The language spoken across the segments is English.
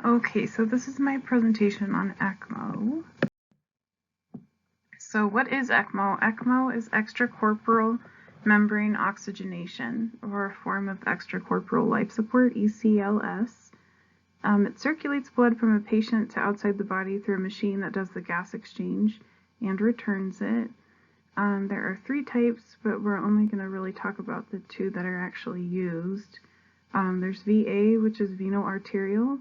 Okay, so this is my presentation on ECMO. So what is ECMO? ECMO is extracorporeal membrane oxygenation, or a form of extracorporeal life support, ECLS. It circulates blood from a patient to outside the body through a machine that does the gas exchange and returns it. There are 3 types, but we're only going to really talk about the 2 that are actually used. There's VA, which is veno-arterial,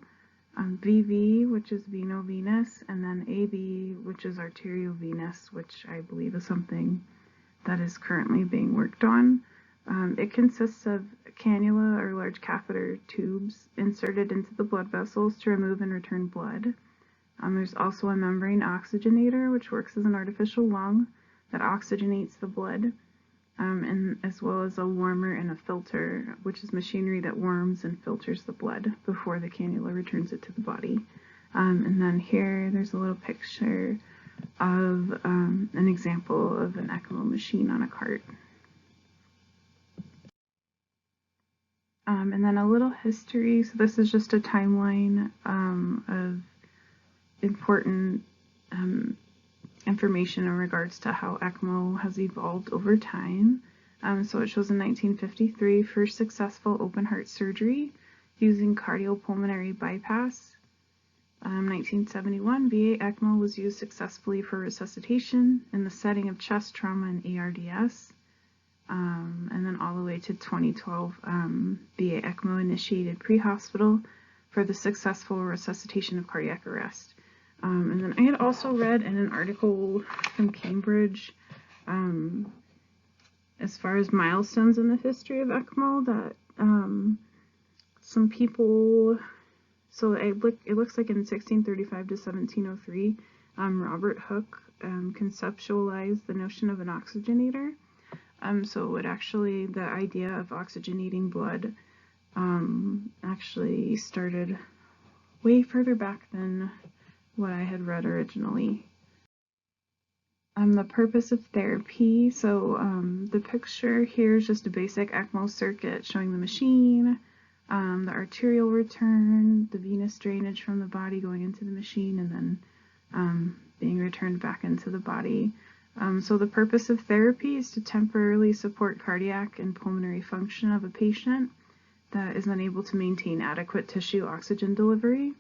VV, which is veno-venous, and then AB, which is arteriovenous, which I believe is something that is currently being worked on. It consists of cannula or large catheter tubes inserted into the blood vessels to remove and return blood. There's also a membrane oxygenator, which works as an artificial lung that oxygenates the blood, and as well as a warmer and a filter, which is machinery that warms and filters the blood before the cannula returns it to the body. And then here there's a little picture of an example of an ECMO machine on a cart. And then a little history. So this is just a timeline of important information in regards to how ECMO has evolved over time. So it shows in 1953, first successful open heart surgery using cardiopulmonary bypass. 1971, VA ECMO was used successfully for resuscitation in the setting of chest trauma and ARDS. And then all the way to 2012, VA ECMO initiated pre-hospital for the successful resuscitation of cardiac arrest. And then I had also read in an article from Cambridge, as far as milestones in the history of ECMO, that some people, so it looks like in 1635 to 1703, Robert Hooke conceptualized the notion of an oxygenator. So it actually, the idea of oxygenating blood actually started way further back than what I had read originally. The purpose of therapy, so the picture here is just a basic ECMO circuit showing the machine, the arterial return, the venous drainage from the body going into the machine, and then being returned back into the body. So the purpose of therapy is to temporarily support cardiac and pulmonary function of a patient that is unable to maintain adequate tissue oxygen delivery.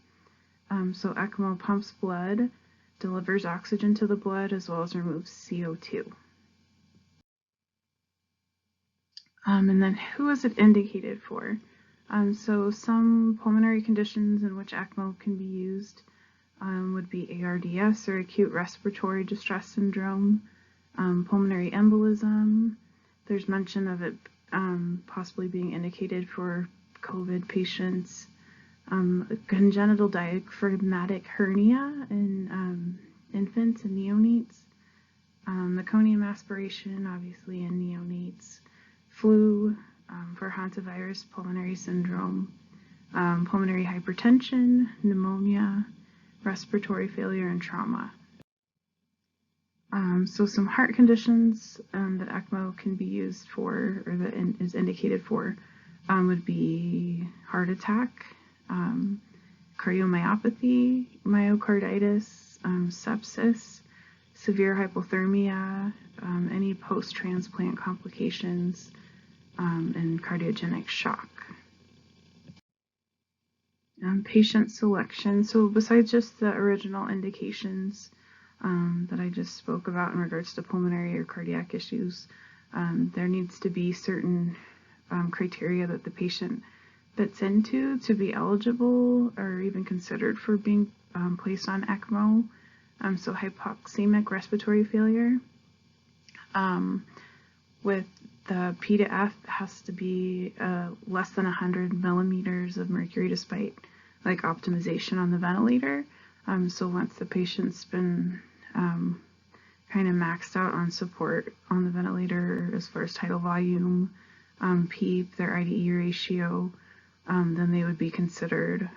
So ECMO pumps blood, delivers oxygen to the blood, as well as removes CO2. And then who is it indicated for? So some pulmonary conditions in which ECMO can be used would be ARDS, or acute respiratory distress syndrome, pulmonary embolism. There's mention of it possibly being indicated for COVID patients. Congenital diaphragmatic hernia in infants and neonates, meconium aspiration, obviously in neonates, flu for hantavirus pulmonary syndrome, pulmonary hypertension, pneumonia, respiratory failure, and trauma. So some heart conditions that ECMO can be used for, or that is indicated for, would be heart attack, cardiomyopathy, myocarditis, sepsis, severe hypothermia, any post-transplant complications, and cardiogenic shock. Patient selection. So besides just the original indications that I just spoke about in regards to pulmonary or cardiac issues, there needs to be certain criteria that the patient fits into to be eligible or even considered for being placed on ECMO. So hypoxemic respiratory failure. With the P to F has to be less than 100 millimeters of mercury despite like optimization on the ventilator. So once the patient's been kind of maxed out on support on the ventilator as far as tidal volume, PEEP, their IDE ratio, then they would be considered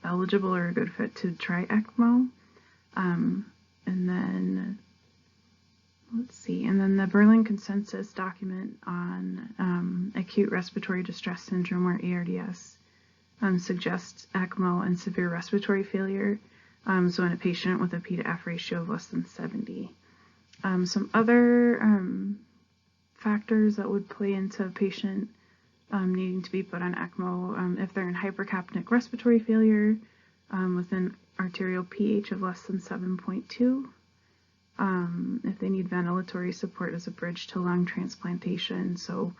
eligible or a good fit to try ECMO. And then, let's see, and then the Berlin Consensus document on acute respiratory distress syndrome, or ARDS, suggests ECMO and severe respiratory failure, so in a patient with a P to F ratio of less than 70. Some other factors that would play into a patient needing to be put on ECMO, if they're in hypercapnic respiratory failure with an arterial pH of less than 7.2, if they need ventilatory support as a bridge to lung transplantation, so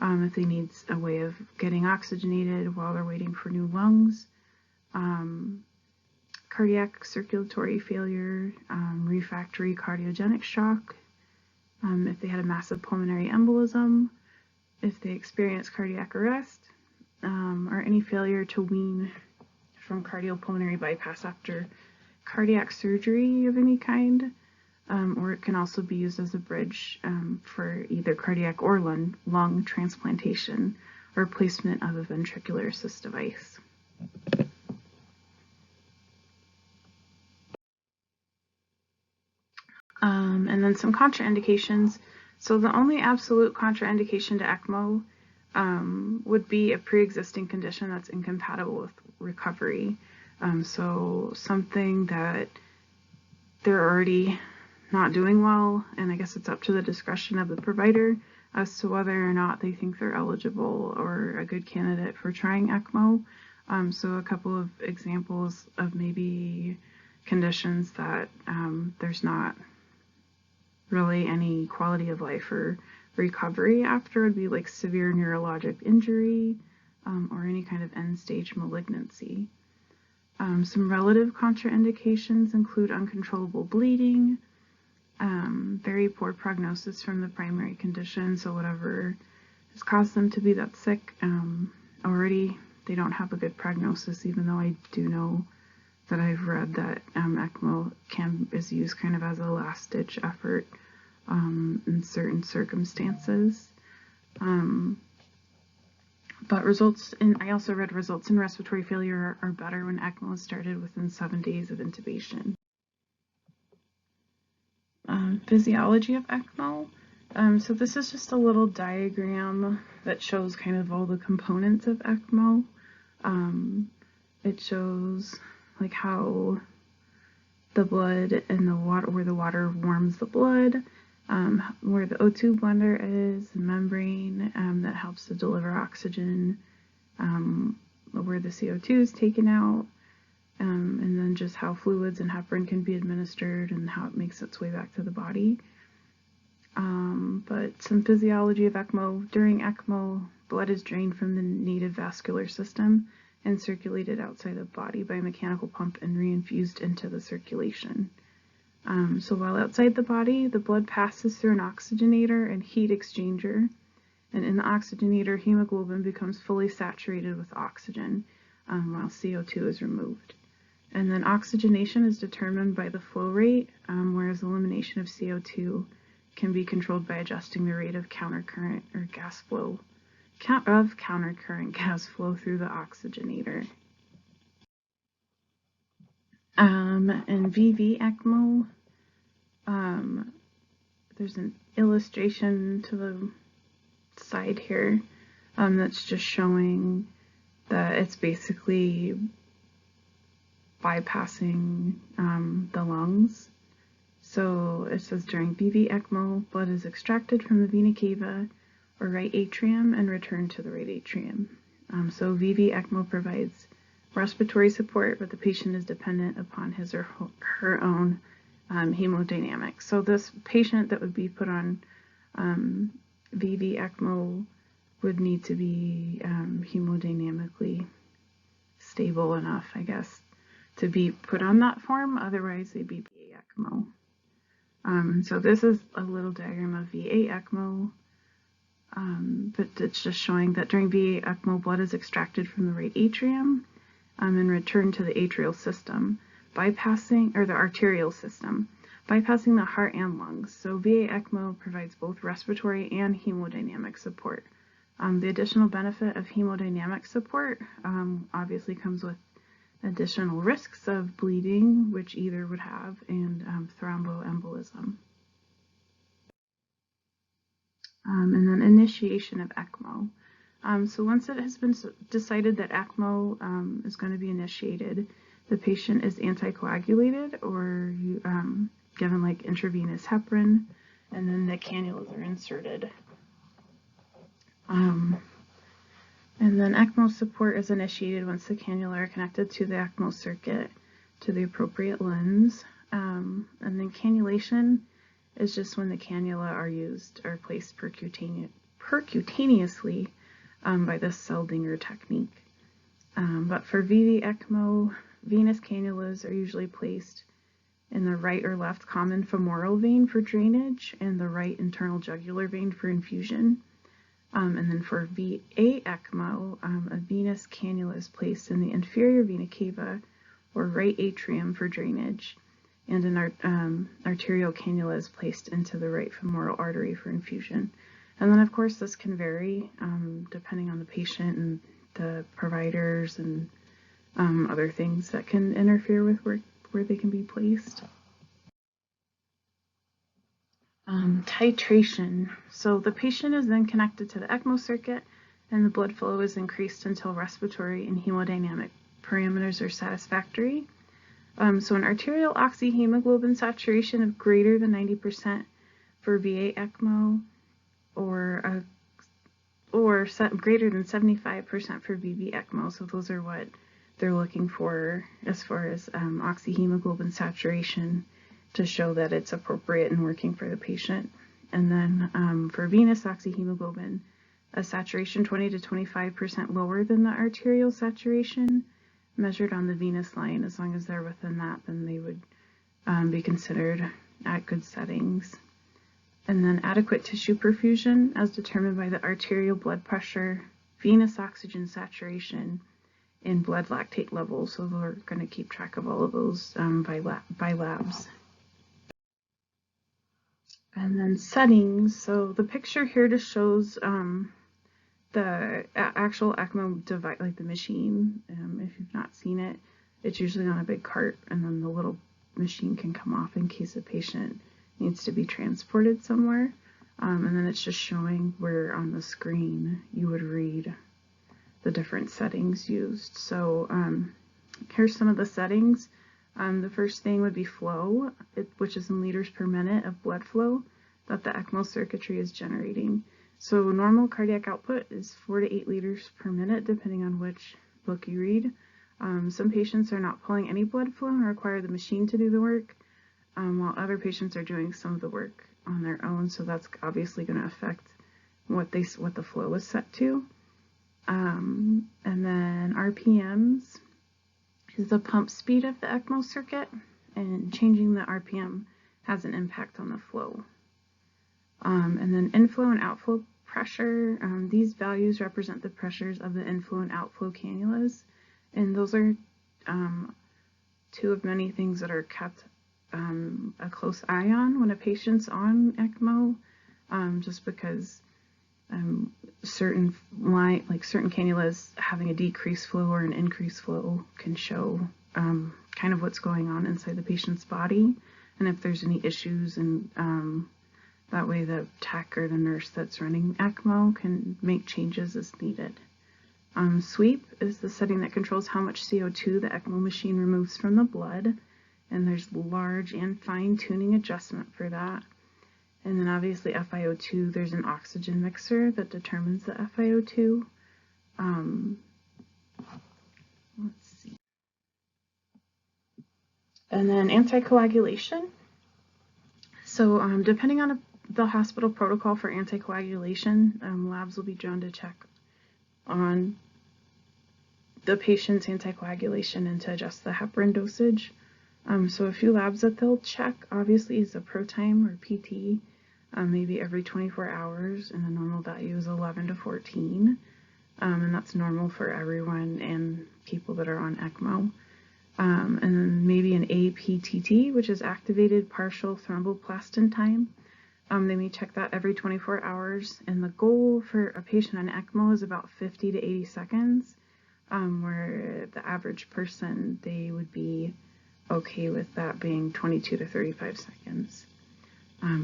if they need a way of getting oxygenated while they're waiting for new lungs, cardiac circulatory failure, refractory cardiogenic shock, if they had a massive pulmonary embolism, if they experience cardiac arrest, or any failure to wean from cardiopulmonary bypass after cardiac surgery of any kind, or it can also be used as a bridge for either cardiac or lung transplantation or placement of a ventricular assist device. And then some contraindications. So the only absolute contraindication to ECMO would be a pre-existing condition that's incompatible with recovery. So something that they're already not doing well, and I guess it's up to the discretion of the provider as to whether or not they think they're eligible or a good candidate for trying ECMO. So a couple of examples of maybe conditions that there's not really any quality of life or recovery after would be like severe neurologic injury or any kind of end-stage malignancy. Some relative contraindications include uncontrollable bleeding, very poor prognosis from the primary condition, so whatever has caused them to be that sick, already they don't have a good prognosis, even though I do know that I've read that ECMO is used kind of as a last-ditch effort in certain circumstances. But I also read results in respiratory failure are better when ECMO is started within 7 days of intubation. Physiology of ECMO. So this is just a little diagram that shows kind of all the components of ECMO. It shows like how the blood and the water, where the water warms the blood, where the O2 blender is, the membrane that helps to deliver oxygen, where the CO2 is taken out, and then just how fluids and heparin can be administered and how it makes its way back to the body. But some physiology of ECMO. During ECMO, blood is drained from the native vascular system and circulated outside the body by a mechanical pump and reinfused into the circulation. So while outside the body, the blood passes through an oxygenator and heat exchanger, and in the oxygenator, hemoglobin becomes fully saturated with oxygen while CO2 is removed. And then oxygenation is determined by the flow rate, whereas elimination of CO2 can be controlled by adjusting the rate of countercurrent or gas flow countercurrent gas flow through the oxygenator. In VV ECMO, there's an illustration to the side here that's just showing that it's basically bypassing the lungs. So it says during VV ECMO, blood is extracted from the vena cava or right atrium and returned to the right atrium. So VV ECMO provides respiratory support, but the patient is dependent upon his or her own hemodynamics. So this patient that would be put on VV ECMO would need to be hemodynamically stable enough, I guess, to be put on that form. Otherwise, they'd be VA ECMO. So this is a little diagram of VA ECMO, but it's just showing that during VA ECMO, blood is extracted from the right atrium and returned to the atrial system, bypassing the arterial system, bypassing the heart and lungs. So VA ECMO provides both respiratory and hemodynamic support. The additional benefit of hemodynamic support obviously comes with additional risks of bleeding, which either would have, and thromboembolism. And then initiation of ECMO. So once it has been decided that ECMO is going to be initiated, the patient is anticoagulated or given like intravenous heparin, and then the cannulas are inserted. And then ECMO support is initiated once the cannula are connected to the ECMO circuit to the appropriate lens. And then cannulation is just when the cannula are used or placed percutaneously by the Seldinger technique. But for VV ECMO, venous cannulas are usually placed in the right or left common femoral vein for drainage and the right internal jugular vein for infusion. And then for VA ECMO, a venous cannula is placed in the inferior vena cava or right atrium for drainage, and an arterial cannula is placed into the right femoral artery for infusion. And then, of course, this can vary depending on the patient and the providers and other things that can interfere with where they can be placed. Titration. So the patient is then connected to the ECMO circuit and the blood flow is increased until respiratory and hemodynamic parameters are satisfactory. So an arterial oxyhemoglobin saturation of greater than 90% for VA ECMO or greater than 75% for VV ECMO. So those are what they're looking for as far as oxyhemoglobin saturation to show that it's appropriate and working for the patient. And then for venous oxyhemoglobin, a saturation 20 to 25% lower than the arterial saturation measured on the venous line. As long as they're within that, then they would be considered at good settings. And then adequate tissue perfusion as determined by the arterial blood pressure, venous oxygen saturation, and blood lactate levels. So we're going to keep track of all of those by labs. And then settings. So the picture here just shows the actual ECMO device, like the machine. If you've not seen it, it's usually on a big cart, and then the little machine can come off in case a patient needs to be transported somewhere. And then it's just showing where on the screen you would read the different settings used. So here's some of the settings. The first thing would be flow, which is in liters per minute of blood flow that the ECMO circuitry is generating. So normal cardiac output is 4 to 8 liters per minute, depending on which book you read. Some patients are not pulling any blood flow and require the machine to do the work, while other patients are doing some of the work on their own. So that's obviously going to affect what the flow is set to. And then RPMs is the pump speed of the ECMO circuit, and changing the RPM has an impact on the flow. And then inflow and outflow pressure. These values represent the pressures of the inflow and outflow cannulas, and those are two of many things that are kept a close eye on when a patient's on ECMO, just because certain cannulas having a decreased flow or an increased flow can show kind of what's going on inside the patient's body, and if there's any issues, and that way the tech or the nurse that's running ECMO can make changes as needed. Sweep is the setting that controls how much CO2 the ECMO machine removes from the blood, and there's large and fine tuning adjustment for that. And then obviously FiO2, there's an oxygen mixer that determines the FiO2. Let's see. And then anticoagulation. So depending on the hospital protocol for anticoagulation, labs will be drawn to check on the patient's anticoagulation and to adjust the heparin dosage. So a few labs that they'll check obviously is the ProTime or PT, maybe every 24 hours, and the normal value is 11 to 14, and that's normal for everyone and people that are on ECMO. And then maybe an APTT, which is activated partial thromboplastin time. They may check that every 24 hours, and the goal for a patient on ECMO is about 50 to 80 seconds, where the average person, they would be okay with that being 22 to 35 seconds.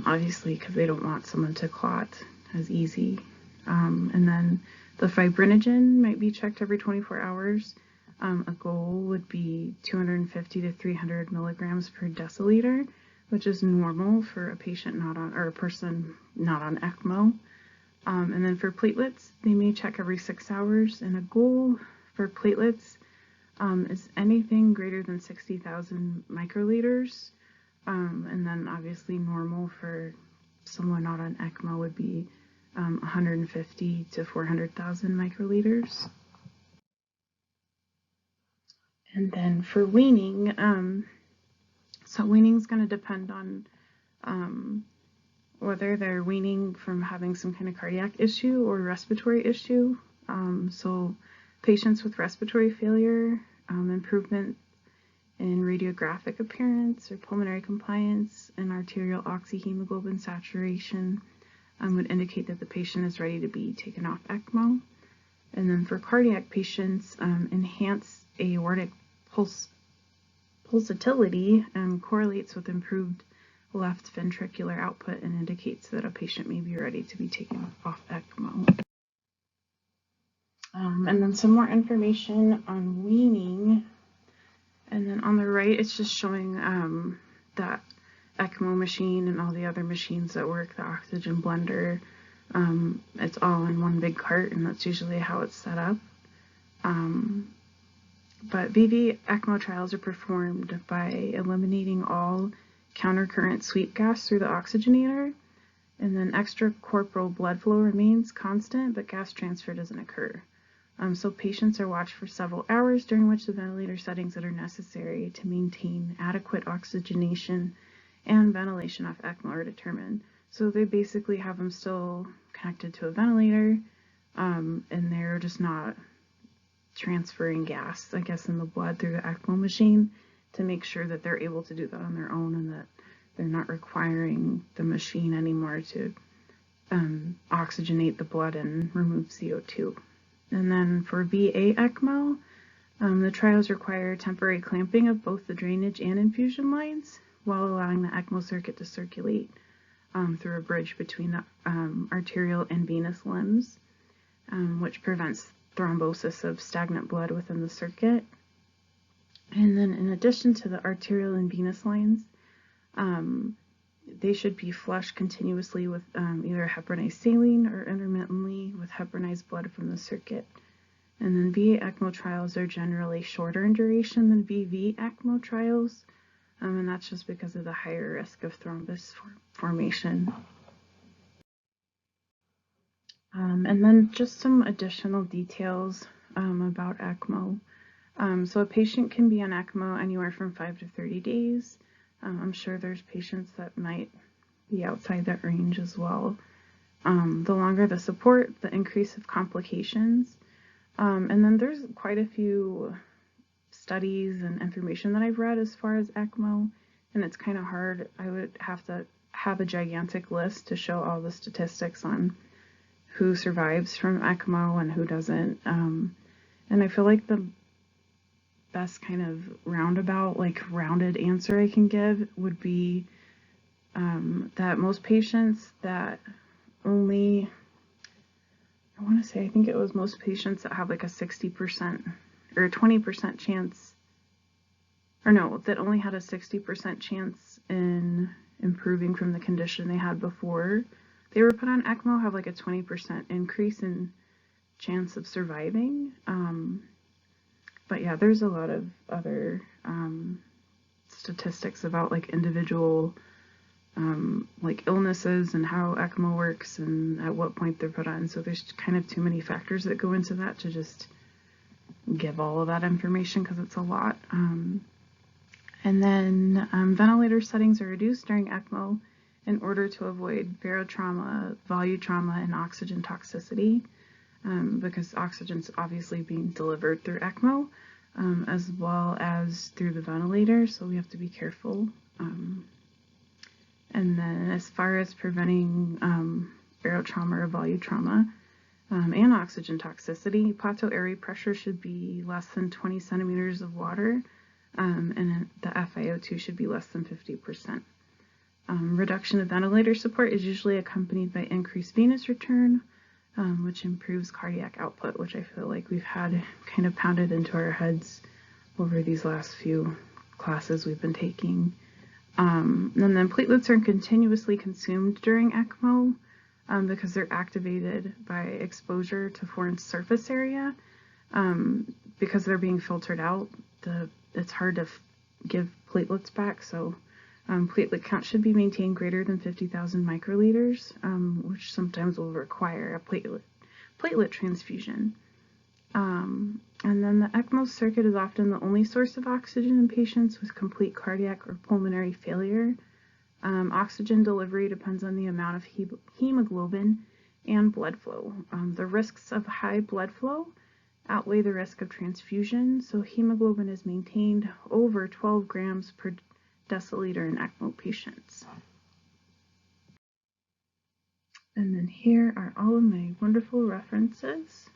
Obviously, because they don't want someone to clot as easy. And then The fibrinogen might be checked every 24 hours. A goal would be 250 to 300 milligrams per deciliter, which is normal for a patient not on, or a person not on ECMO. And then for platelets, they may check every 6 hours, and a goal for platelets is anything greater than 60,000 microliters. And then obviously normal for someone not on ECMO would be 150 to 400,000 microliters. And then for weaning, so weaning is going to depend on whether they're weaning from having some kind of cardiac issue or respiratory issue. So patients with respiratory failure, improvement in radiographic appearance or pulmonary compliance and arterial oxyhemoglobin saturation would indicate that the patient is ready to be taken off ECMO. And then for cardiac patients, enhanced aortic pulsatility correlates with improved left ventricular output and indicates that a patient may be ready to be taken off ECMO. And then some more information on weaning. And then on the right, it's just showing that ECMO machine and all the other machines that work, the oxygen blender. It's all in one big cart, and that's usually how it's set up. But VV ECMO trials are performed by eliminating all countercurrent sweep gas through the oxygenator, and then extracorporeal blood flow remains constant, but gas transfer doesn't occur. So patients are watched for several hours, during which the ventilator settings that are necessary to maintain adequate oxygenation and ventilation off ECMO are determined. So they basically have them still connected to a ventilator, and they're just not transferring gas, I guess, in the blood through the ECMO machine to make sure that they're able to do that on their own and that they're not requiring the machine anymore to oxygenate the blood and remove CO2. And then for VA ECMO, the trials require temporary clamping of both the drainage and infusion lines while allowing the ECMO circuit to circulate through a bridge between the arterial and venous limbs, which prevents thrombosis of stagnant blood within the circuit. And then in addition to the arterial and venous lines, they should be flushed continuously with either heparinized saline or intermittently with heparinized blood from the circuit. And then VA ECMO trials are generally shorter in duration than VV ECMO trials, and that's just because of the higher risk of thrombus formation. And then just some additional details about ECMO. So a patient can be on ECMO anywhere from 5 to 30 days. I'm sure there's patients that might be outside that range as well. The longer the support, the increase of complications. And then there's quite a few studies and information that I've read as far as ECMO, and it's kind of hard. I would have to have a gigantic list to show all the statistics on who survives from ECMO and who doesn't. And I feel like the best kind of rounded answer I can give would be that most patients that only, I think it was most patients that have like a 60% or 20% chance, or no, that only had a 60% chance in improving from the condition they had before they were put on ECMO, have like a 20% increase in chance of surviving. But yeah, there's a lot of other statistics about like individual like illnesses and how ECMO works and at what point they're put on. So there's kind of too many factors that go into that to just give all of that information because it's a lot. And then ventilator settings are reduced during ECMO in order to avoid barotrauma, volume trauma, and oxygen toxicity, because oxygen's obviously being delivered through ECMO as well as through the ventilator, so we have to be careful. And then as far as preventing barotrauma or volume trauma and oxygen toxicity, plateau airway pressure should be less than 20 centimeters of water, and the FiO2 should be less than 50%. Reduction of ventilator support is usually accompanied by increased venous return, which improves cardiac output, which I feel like we've had kind of pounded into our heads over these last few classes we've been taking. And then platelets are continuously consumed during ECMO because they're activated by exposure to foreign surface area. Because they're being filtered out, it's hard to give platelets back, so platelet count should be maintained greater than 50,000 microliters, which sometimes will require a platelet transfusion. And then the ECMO circuit is often the only source of oxygen in patients with complete cardiac or pulmonary failure. Oxygen delivery depends on the amount of hemoglobin and blood flow. The risks of high blood flow outweigh the risk of transfusion, so hemoglobin is maintained over 12 grams per deciliter in ECMO patients. And then here are all of my wonderful references.